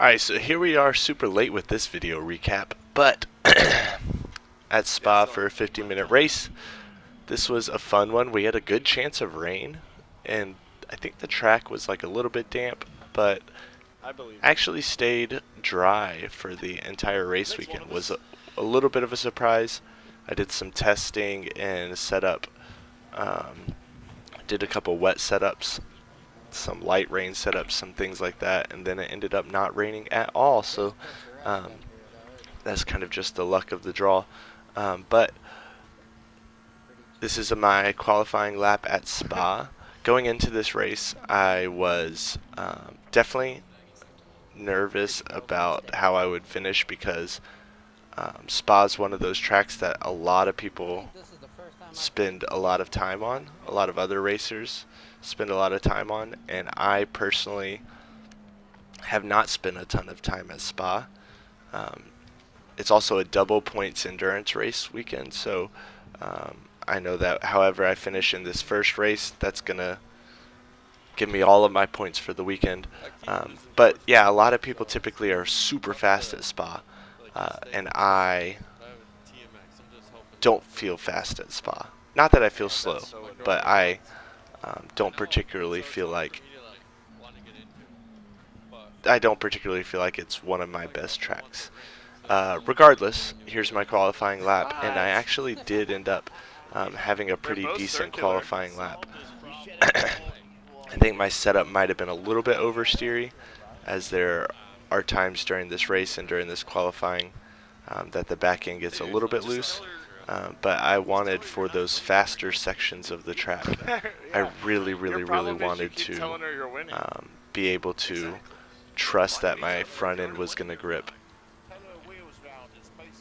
Alright, so here we are super late with this video recap, but at Spa for a 50-minute race. This was a fun one. We had a good chance of rain, and I think the track was like a little bit damp, but actually stayed dry for the entire race weekend. Was a little bit of a surprise. I did some testing and setup, did a couple wet setups, some light rain setups, some things like that, and then it ended up not raining at all. So um, that's kind of just the luck of the draw. But this is my qualifying lap at Spa. Going into this race, I was definitely nervous about how I would finish because Spa is one of those tracks that a lot of people spend a lot of time on, a lot of other racers spend a lot of time on, and I personally have not spent a ton of time at Spa. Um, it's also a double points endurance race weekend, so I know that however I finish in this first race, that's going to give me all of my points for the weekend. But yeah, a lot of people typically are super fast at Spa, and I don't feel fast at Spa. Not that I feel slow, but I don't particularly feel like it's one of my best tracks. Regardless, here's my qualifying lap, and I actually did end up having a pretty decent qualifying lap. I think my setup might have been a little bit oversteery, as there are times during this race and during this qualifying that the back end gets a little bit loose. But I wanted for those faster sections of the track, I really wanted to be able to trust that my front end was going to grip,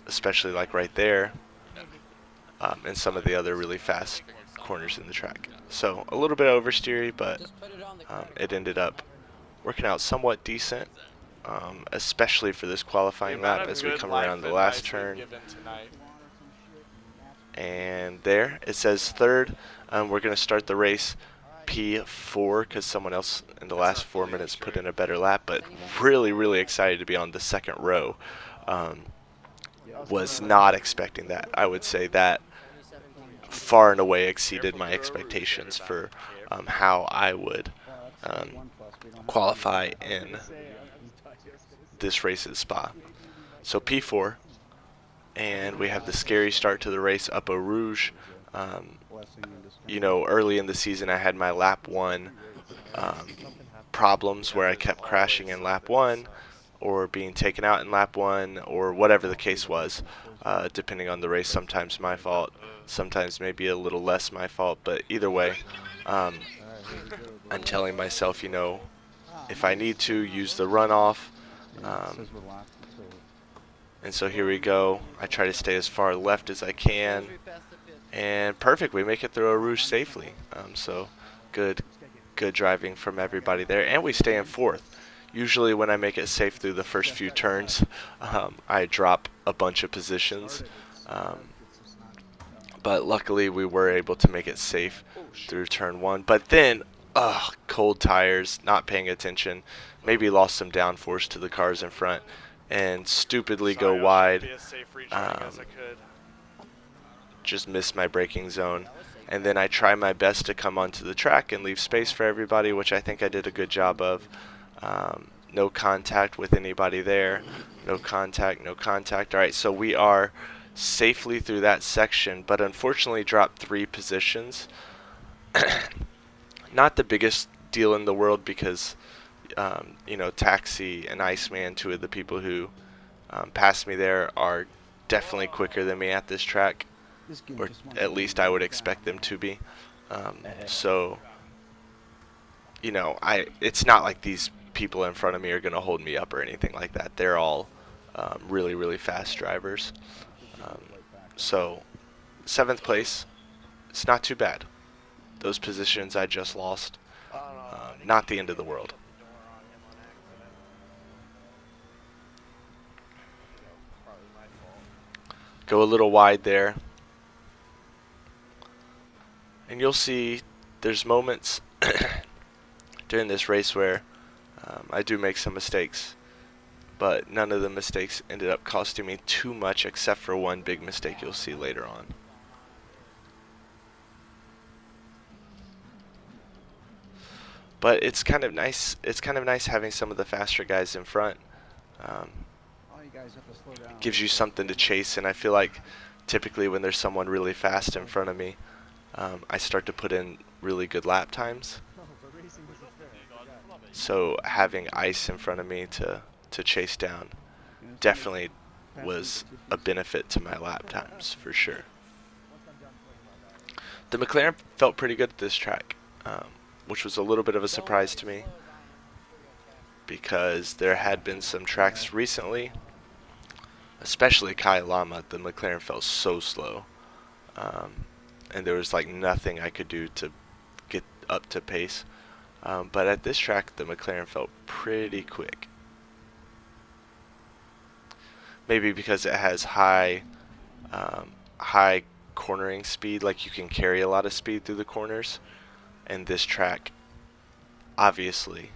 especially like right there, and some of the other really fast corners in the track. So a little bit oversteery, but it ended up working out somewhat decent, especially for this qualifying lap as we come around the last turn. And there, it says third. We're going to start the race P4 because someone else in the last 4 minutes put in a better lap, but really excited to be on the second row. Was not expecting that. I would say that far and away exceeded my expectations for how I would qualify in this race at Spa. So P4, and we have the scary start to the race up Eau Rouge. Early in the season I had my lap 1 problems where I kept crashing in lap 1 or being taken out in lap 1 or whatever the case was, depending on the race. Sometimes my fault, sometimes maybe a little less my fault, but either way, I'm telling myself, if I need to, use the runoff. And so here we go. I try to stay as far left as I can. And perfect, we make it through Eau Rouge safely. So good driving from everybody there. And we stay in fourth. Usually when I make it safe through the first few turns, I drop a bunch of positions. But luckily we were able to make it safe through turn 1. But then, cold tires, not paying attention, maybe lost some downforce to the cars in front, and stupidly go wide. Just missed my braking zone. And then I try my best to come onto the track and leave space for everybody, which I think I did a good job of. No contact with anybody there. No contact. All right, so we are safely through that section, but unfortunately dropped 3 positions. Not the biggest deal in the world because, Taxi and Iceman, 2 of the people who passed me there, are definitely quicker than me at this track, or at least I would expect them to be. So, it's not like these people in front of me are going to hold me up or anything like that. They're all really fast drivers. So 7th place, it's not too bad. Those positions I just lost, not the end of the world. Go a little wide there. And you'll see there's moments during this race where I do make some mistakes. but none of the mistakes ended up costing me too much, except for one big mistake you'll see later on. But it's kind of nice. It's kind of nice having some of the faster guys in front. Gives you something to chase, and I feel like typically when there's someone really fast in front of me, I start to put in really good lap times. So having ice in front of me to chase down definitely was a benefit to my lap times for sure. The McLaren felt pretty good at this track, which was a little bit of a surprise to me because there had been some tracks recently, especially Kai Lama, the McLaren felt so slow, and there was like nothing I could do to get up to pace. But at this track, the McLaren felt pretty quick. Maybe because it has high cornering speed, like you can carry a lot of speed through the corners, and this track obviously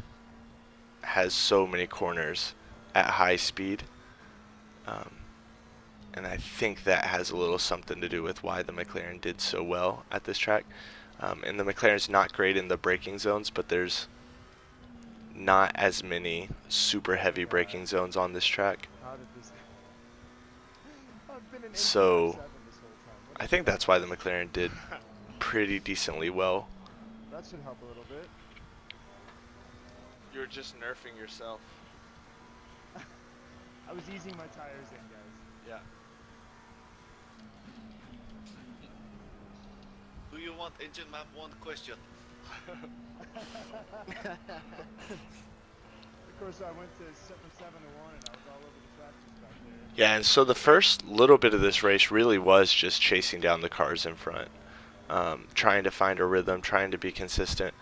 has so many corners at high speed, and I think that has a little something to do with why the McLaren did so well at this track. And the McLaren's not great in the braking zones, but there's not as many super heavy braking zones on this track. So I think that's why the McLaren did pretty decently well. That should help a little bit. You're just nerfing yourself. I was easing my tires in, guys. Yeah. Do you want engine map 1 question? Of course, I went to 7 to 1 and I was all over the track just back there. Yeah, and so the first little bit of this race really was just chasing down the cars in front, trying to find a rhythm, trying to be consistent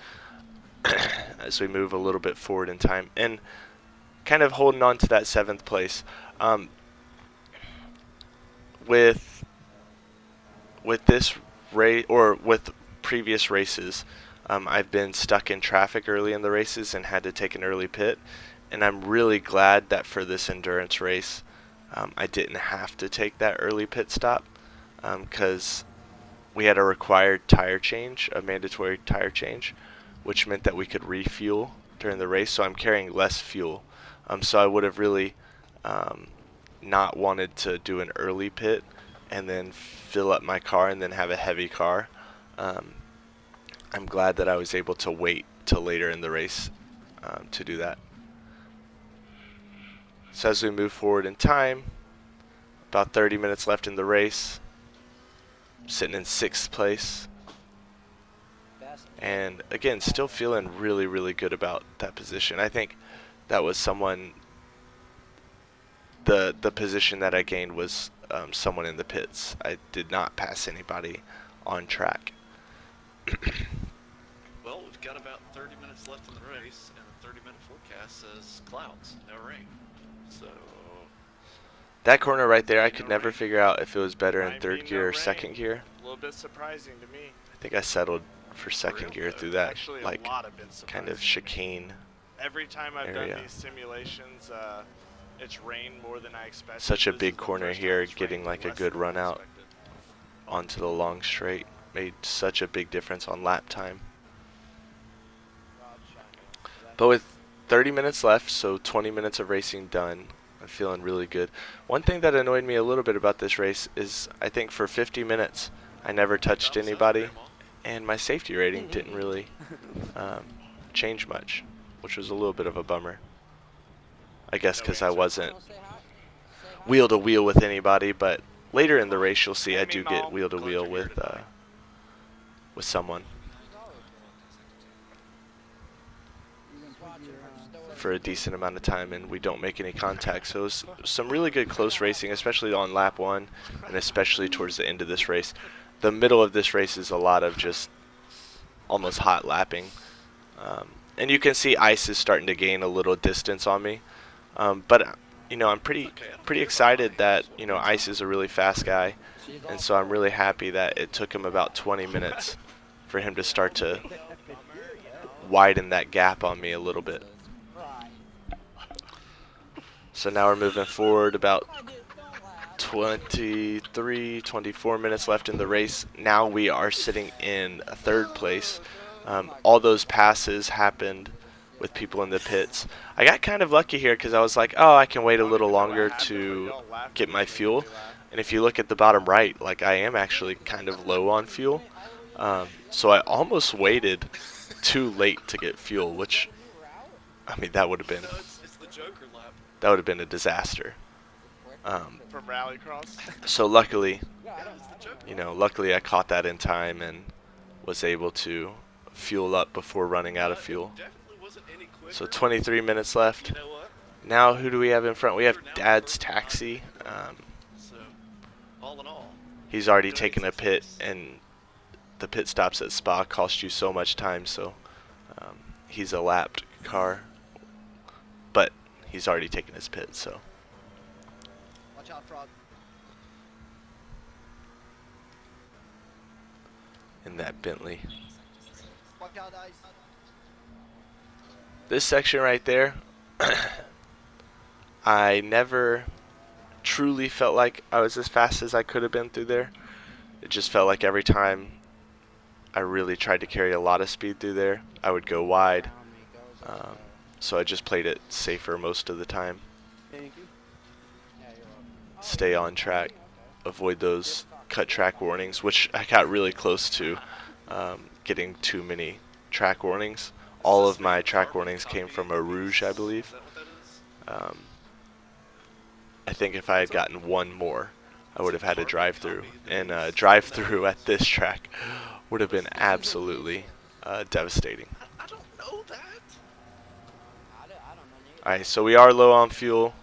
as we move a little bit forward in time, and kind of holding on to that 7th place. With this race, or with previous races, I've been stuck in traffic early in the races and had to take an early pit, and I'm really glad that for this endurance race I didn't have to take that early pit stop, because we had a required tire change, a mandatory tire change, which meant that we could refuel during the race, so I'm carrying less fuel. So I would have really not wanted to do an early pit and then fill up my car and then have a heavy car. I'm glad that I was able to wait till later in the race to do that. So as we move forward in time, about 30 minutes left in the race, sitting in 6th place. And again, still feeling really, really good about that position. I think that was someone, the position that I gained was someone in the pits. I did not pass anybody on track. Well, we've got about 30 minutes left in the race, and the 30-minute forecast says clouds, no rain. So that corner right there, I could never figure out if it was better in 3rd gear or 2nd gear. A little bit surprising to me. I think I settled for 2nd gear through that, Actually, like, a lot of bit kind of surprising. chicane. Every time I've area. done these simulations, it's rained more than I expected. Such a This big is the corner first time here, it's getting rained like a less good than run I out expected. onto the long straight made such a big difference on lap time. But with 30 minutes left, so 20 minutes of racing done, I'm feeling really good. One thing that annoyed me a little bit about this race is I think for 50 minutes I never touched anybody, and my safety rating didn't really change much, which was a little bit of a bummer. I guess because I wasn't wheel to wheel with anybody, but later in the race you'll see I do get wheel to wheel with someone for a decent amount of time, and we don't make any contact. So it was some really good close racing, especially on lap 1 and especially towards the end of this race. The middle of this race is a lot of just almost hot lapping, and you can see ice is starting to gain a little distance on me, but you know, I'm pretty excited that, you know, Ice is a really fast guy, and so I'm really happy that it took him about 20 minutes for him to start to widen that gap on me a little bit. So now we're moving forward about 23, 24 minutes left in the race. Now we are sitting in third place. All those passes happened with people in the pits. I got kind of lucky here because I was like, oh, I can wait a little longer to get my fuel. And if you look at the bottom right, like I am actually kind of low on fuel. So I almost waited too late to get fuel, which, I mean, that would have been No, it's the Joker lap. a disaster. From Rallycross. So luckily, Yeah, it's the Joker. luckily I caught that in time and was able to fuel up before running out of fuel. Definitely wasn't any quicker. So 23 minutes left. You know what? Now who do we have in front? We have Dad's Taxi. So, all in all, He's already taken a pit, and the pit stops at Spa cost you so much time, so he's a lapped car. But he's already taken his pit, so. Watch out, Frog. In that Bentley. Watch out, Ice. This section right there, I never truly felt like I was as fast as I could have been through there. It just felt like every time I really tried to carry a lot of speed through there, I would go wide. So I just played it safer most of the time. Thank you. Stay on track, avoid those cut track warnings, which I got really close to getting too many track warnings. All of my track warnings came from a Rouge, I believe. is that what that is? I think if I had gotten one more, I would have had a drive-through. And a drive-through at this track would have been absolutely devastating. I don't know that. Alright, so we are low on fuel.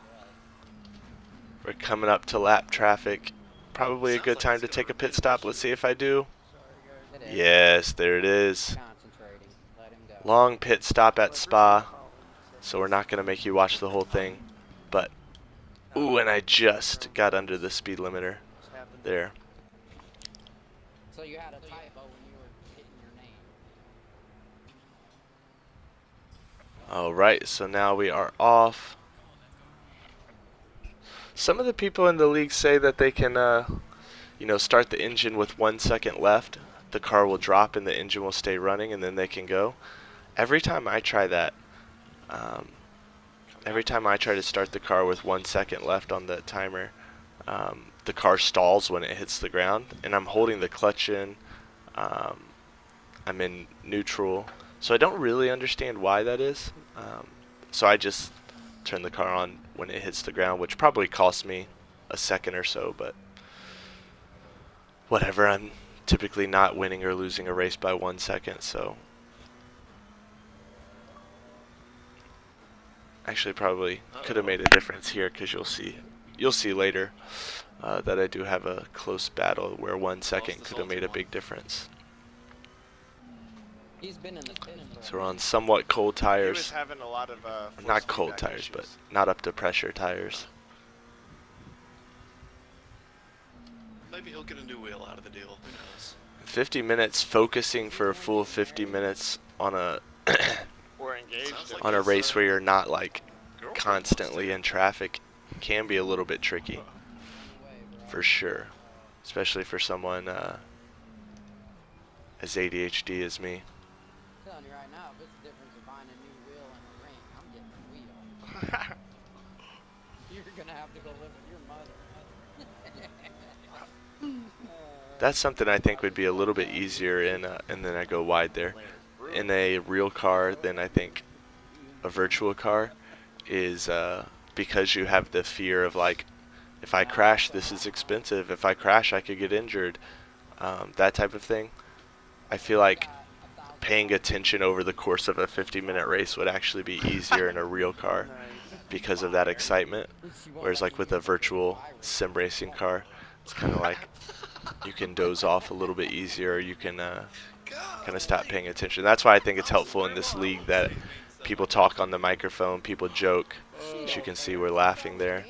We're coming up to lap traffic. Probably a good time to take a pit stop. Let's see if I do. Yes, there it is. Long pit stop at Spa. So we're not going to make you watch the whole thing. But, ooh, and I just got under the speed limiter there. So you had a typo when you were hitting your name. Alright, so now we are off. Some of the people in the league say that they can, start the engine with 1 second left. The car will drop and the engine will stay running, and then they can go. Every time I try that, every time I try to start the car with 1 second left on the timer, the car stalls when it hits the ground, and I'm holding the clutch in. I'm in neutral, so I don't really understand why that is. So I just turn the car on when it hits the ground, which probably costs me a second or so, but whatever. I'm typically not winning or losing a race by 1 second, so actually probably could have made a difference here, because you'll see later that I do have a close battle where 1 second could have made a big difference. He's been in the pit for So we're on somewhat cold He was tires. having a lot of Not force cold feedback tires, but issues. not up to pressure tires. Maybe he'll get a new wheel out of the deal. Who knows? 50 minutes, focusing for a full 50 minutes on a We're engaged. Sounds in like on a his, race where you're not like girlfriend wants constantly to. in traffic can be a little bit tricky, for sure, especially for someone as ADHD as me. I'm telling you right now, if it's the difference of buying a new wheel and a ring, I'm getting a wheel. You're gonna have to go live with your mother. That's something I think would be a little bit easier and then I go wide there. In a real car than I think a virtual car is because you have the fear of like, if I crash, this is expensive. If I crash, I could get injured. That type of thing. I feel like paying attention over the course of a 50-minute race would actually be easier in a real car because of that excitement. Whereas like with a virtual sim racing car, it's kind of like you can doze off a little bit easier. Or you can kind of stop paying attention. That's why I think it's helpful in this league that people talk on the microphone, people joke. As you can see, we're laughing there.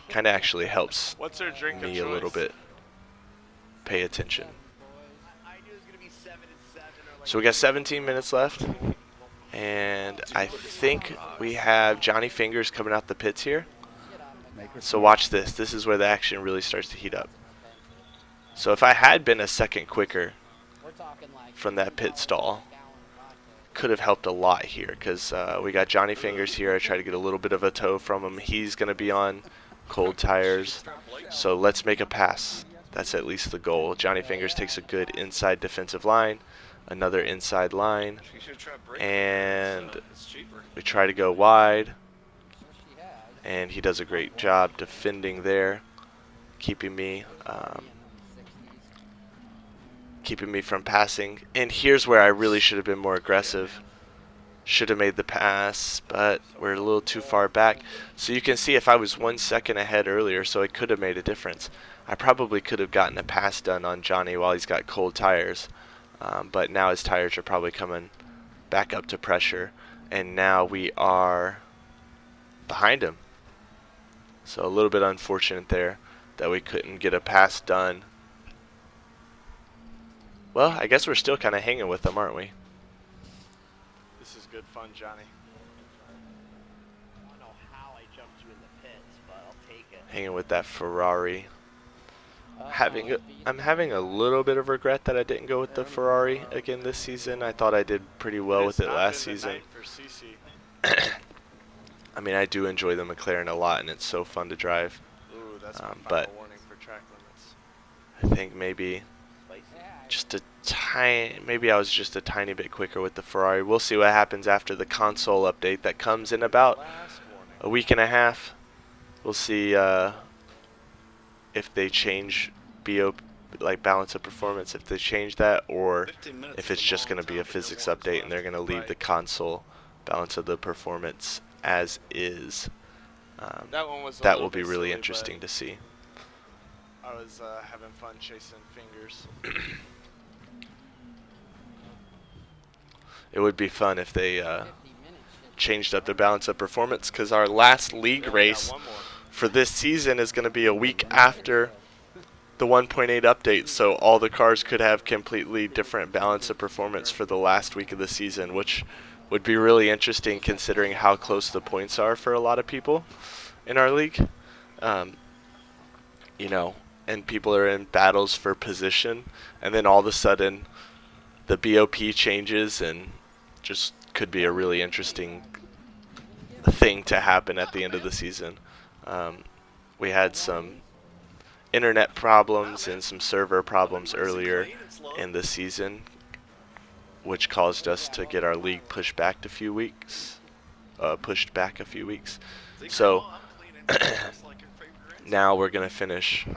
Kind of actually helps What's their drink of me a little choice? bit pay attention. I knew it was gonna be 7 and 7 or like So we got 17 minutes left, and I think we have Johnny Fingers coming out the pits here. Get out of Make her McDonald's. So watch this. This is where the action really starts to heat up. So if I had been a second quicker We're talking like from that pit $18 stall, a gallon of vodka. could have helped a lot here because we got Johnny Fingers here. I try to get a little bit of a tow from him. He's going to be on cold tires. So let's make a pass. That's at least the goal. Johnny Fingers takes a good inside defensive line, another inside line, You should try braking. and It's cheaper. we try to go wide, So she has. and he does a great job defending there, keeping me from passing. And here's where I really should have been more aggressive. Should have made the pass, but we're a little too far back. So you can see if I was 1 second ahead earlier, so it could have made a difference. I probably could have gotten a pass done on Johnny while he's got cold tires. But now his tires are probably coming back up to pressure. And now we are behind him. So a little bit unfortunate there that we couldn't get a pass done. Well, I guess we're still kind of hanging with them, aren't we? This is good fun, Johnny. I don't know how I jumped you in the pits, but I'll take it. Hanging with that Ferrari. Uh-oh. I'm having a little bit of regret that I didn't go with the Ferrari again this season. I thought I did pretty well with It's it not last been the season. night for CC. I mean, I do enjoy the McLaren a lot, and it's so fun to drive. Ooh, that's my final But warning for track limits. I think maybe Spicy. just maybe I was just a tiny bit quicker with the Ferrari. We'll see what happens after the console update that comes in about Last warning. a week and a half. We'll see if they change like balance of performance, if they change that, or 15 minutes if is it's a just long going to be a time to go physics once update and they're left. going to leave the Right. console balance of the performance as is. That one was a That little will be bit really silly, interesting to see. but I was having fun chasing Fingers. It would be fun if they 50 minutes should be changed up the balance of performance, because our last league Yeah, we got race one more. for this season is going to be a week after the 1.8 update, so all the cars could have completely different balance of performance for the last week of the season, which would be really interesting considering how close the points are for a lot of people in our league. You know, and people are in battles for position, and then all of a sudden the BOP changes, and just could be a really interesting thing to happen at the end of the season. We had some internet problems and some server problems earlier in the season, which caused us to get our league pushed back a few weeks. See, So Grandma, I'm clean and just like your favorite grandson. now we're gonna finish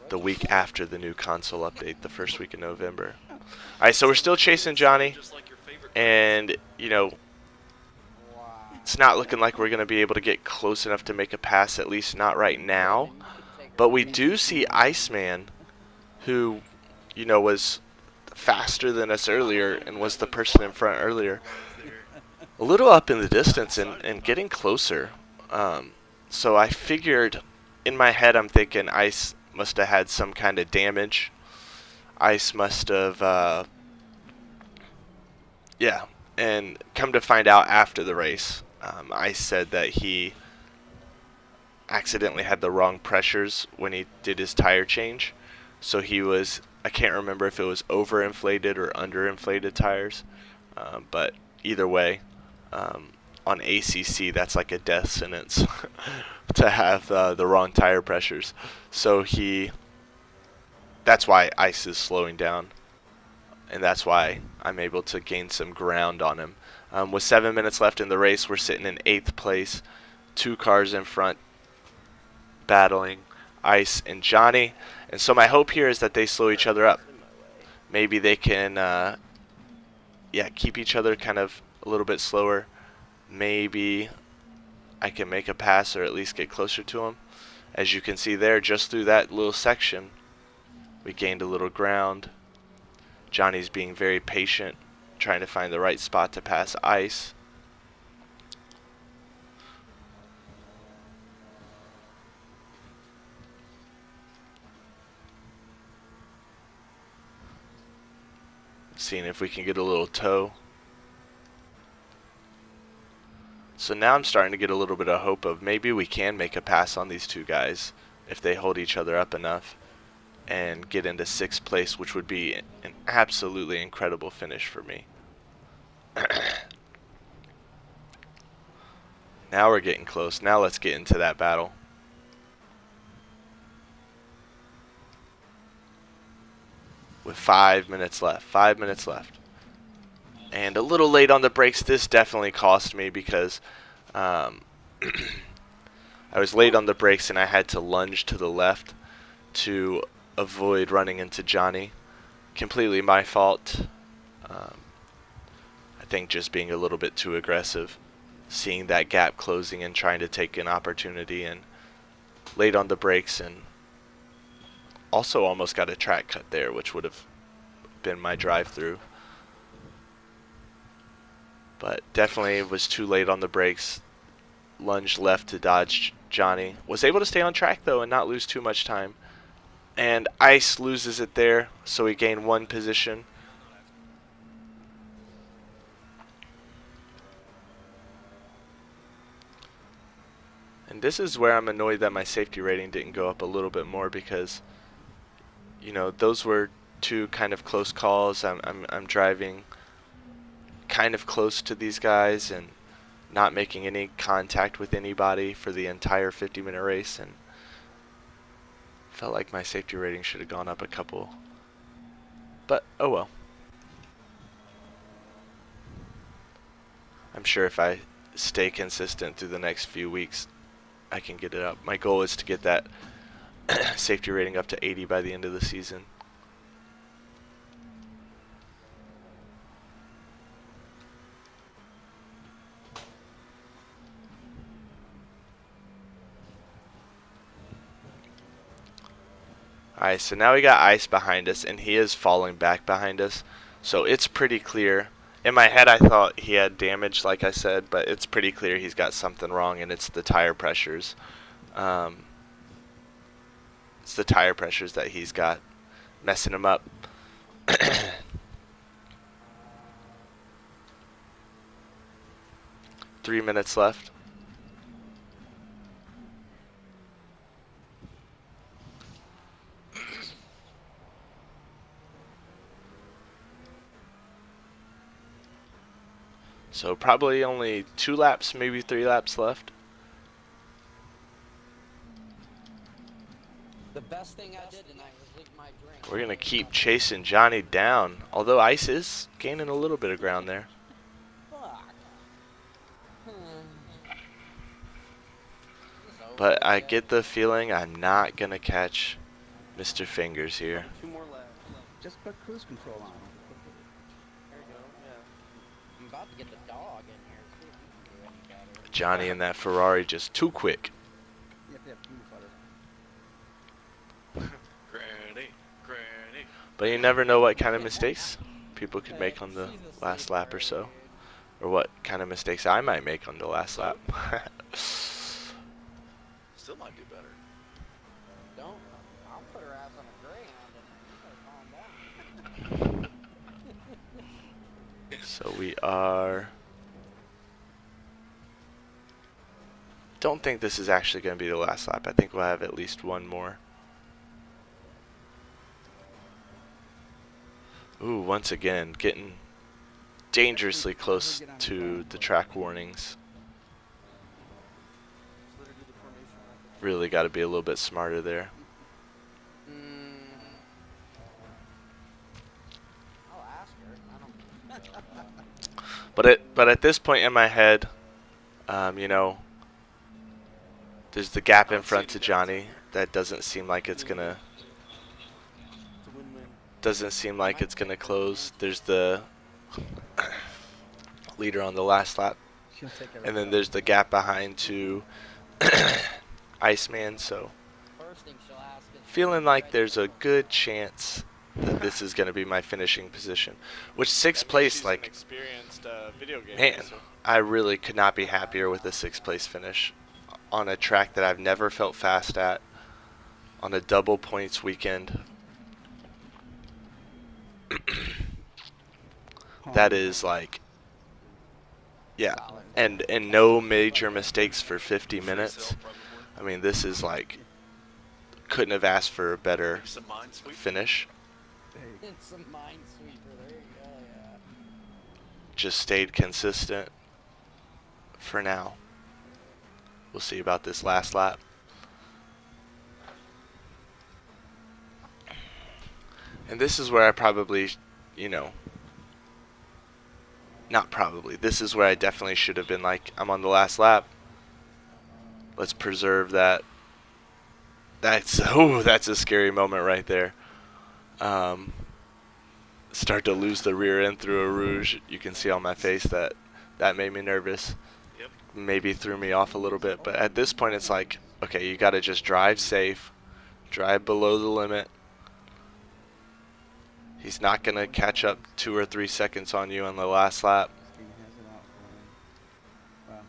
the week after the new console update, the first week of November. All right, so we're still chasing Johnny, Just like your favorite and you know, Wow. it's not looking like we're gonna be able to get close enough to make a pass, at least not right now. But we do see Iceman, who, you know, was faster than us earlier and was the person in front earlier, a little up in the distance and getting closer. So I figured, in my head, I'm thinking Ice must have had some kind of damage. Ice must have, yeah. And come to find out after the race, Ice said that he accidentally had the wrong pressures when he did his tire change. So he was, I can't remember if it was overinflated or underinflated tires, but either way, on ACC that's like a death sentence to have the wrong tire pressures. So that's why Ice is slowing down, and that's why I'm able to gain some ground on him. With 7 minutes left in the race, we're sitting in 8th place, 2 cars in front, battling Ice and Johnny. And so my hope here is that they slow each other up. In my way. Maybe they can keep each other kind of a little bit slower. Maybe I can make a pass or at least get closer to them. As you can see there, just through that little section, we gained a little ground. Johnny's being very patient, trying to find the right spot to pass Ice. Seeing if we can get a little tow. So now I'm starting to get a little bit of hope of maybe we can make a pass on these two guys if they hold each other up enough and get into 6th place, which would be an absolutely incredible finish for me. Now we're getting close. Now let's get into that battle. With 5 minutes left. 5 minutes left. And a little late on the brakes. This definitely cost me because I was late on the brakes and I had to lunge to the left to avoid running into Johnny. Completely my fault. I think just being a little bit too aggressive. Seeing that gap closing and trying to take an opportunity, and late on the brakes, and also almost got a track cut there, which would have been my drive-through. But definitely was too late on the brakes. Lunged left to dodge Johnny. Was able to stay on track though and not lose too much time. And Ice loses it there, so he gained 1 position. And this is where I'm annoyed that my safety rating didn't go up a little bit more, because, you know, those were 2 kind of close calls. I'm driving kind of close to these guys and not making any contact with anybody for the entire 50-minute race, and felt like my safety rating should have gone up a couple. But oh well. I'm sure if I stay consistent through the next few weeks, I can get it up. My goal is to get that safety rating up to 80 by the end of the season. Alright, so now we got Ice behind us, and he is falling back behind us. So it's pretty clear. In my head I thought he had damage, like I said, but it's pretty clear he's got something wrong, and it's the tire pressures. It's the tire pressures that he's got messing him up. 3 minutes left. So probably only 2 laps, maybe 3 laps left. The best thing I did tonight was leave my drink. We're going to keep chasing Johnny down, although Ice is gaining a little bit of ground there. Fuck. But I get the feeling I'm not going to catch Mr. Fingers here. 2 more laps. Just put cruise control on. There you go. Yeah. I'm about to get the dog in here. See if he can do any better. Johnny in that Ferrari just too quick. You have to have peanut butter. Granny, granny. But you never know what kind of mistakes people could make on the last lap or so. Or what kind of mistakes I might make on the last lap. Still might do better. Don't. I'll put her ass on a Greyhound and you better calm down. So we are... Don't think this is actually going to be the last lap. I think we'll have at least 1 more. Ooh, once again, getting dangerously close to the track warnings. Let her do the formation lap. Really got to be a little bit smarter there. I'll ask her. I don't. But at this point in my head, you know, there's the gap in front to Johnny. That doesn't seem like it's gonna. It's a win-win. Doesn't seem like it's gonna close. There's the leader on the last lap, She'll take everything. and then there's the gap behind to Iceman. So First thing she'll ask is. feeling like there's a good chance that this is gonna be my finishing position. Which 6th place, She's like, an experienced video game man, racer. I really could not be happier with a 6th place finish on a track that I've never felt fast at, on a double points weekend. That is like, Yeah, solid. and no major mistakes for 50 Freeze minutes. hill, probably. I mean, this is like, couldn't have asked for a better Maybe some minesweeper. finish. There you go. It's some minesweeper. There you go. Yeah. Just stayed consistent for now. We'll see about this last lap. And this is where I probably, you know, not probably, this is where I definitely should have been like, I'm on the last lap. Let's preserve that. That's a scary moment right there. Start to lose the rear end through a rouge. You can see on my face that made me nervous. Yep. Maybe threw me off a little bit. But at this point, it's like, okay, you got to just drive safe, drive below the limit. He's not going to catch up 2 or 3 seconds on you on the last lap. This thing has it out for him. Wow.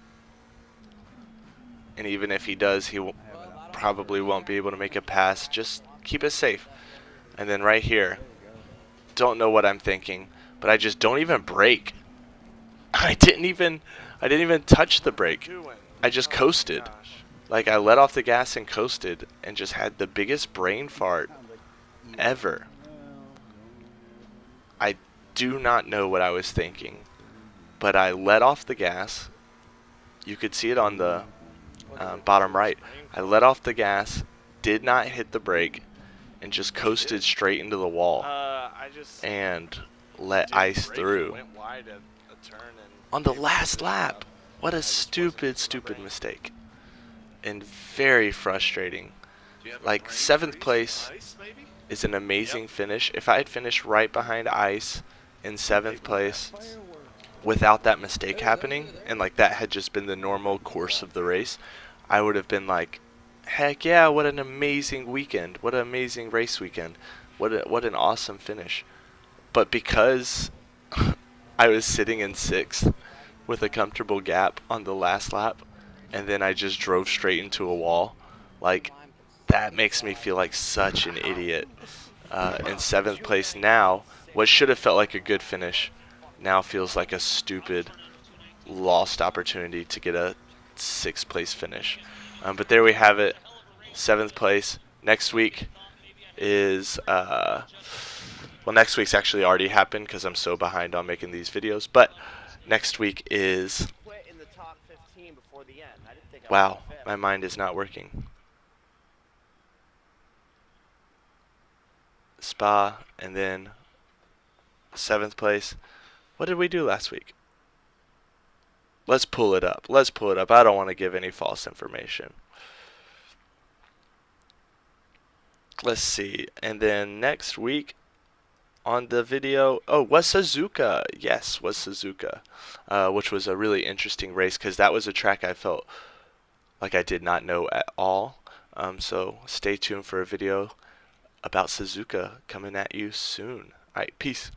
And even if he does, he I have it out. probably won't be able to make a pass. Just keep it safe. And then right here, There you go. don't know what I'm thinking, but I just don't even brake. I didn't even touch the brake. Doing. I just Oh my coasted. gosh. Like, I let off the gas and coasted and just had the biggest brain fart Sounds like you- ever. I do not know what I was thinking, but I let off the gas. You could see it on the bottom right. I let off the gas, did not hit the brake, and just coasted straight into the wall I just and let didn't ice brake, through. Went wide at a turn and On the gave the last position lap. up. What I a just stupid, wasn't stupid in my brain. mistake. And very frustrating. Do you have a Like, brain 7th freeze place ice, maybe? is an amazing Yep. finish. If I had finished right behind ice in 7th place Fireworks. without that mistake happening, and like that had just been the normal course of the race, I would have been like, heck yeah, what an amazing weekend. What an amazing race weekend. What an awesome finish. But because I was sitting in 6th with a comfortable gap on the last lap, and then I just drove straight into a wall, like, that makes me feel like such an idiot. In 7th place now, what should have felt like a good finish now feels like a stupid lost opportunity to get a 6th place finish. But there we have it, 7th place. Next week is, well, next week's actually already happened because I'm so behind on making these videos. But next week is, Quit in the top 15 before the end. I didn't think I wow, was fifth. my mind is not working. Spa, and then 7th place. What did we do last week? Let's pull it up. Let's pull it up. I don't want to give any false information. Let's see. And then next week on the video, oh, was Suzuka. Yes, was Suzuka, which was a really interesting race because that was a track I felt like I did not know at all. So stay tuned for a video about Suzuka coming at you soon. All right, peace.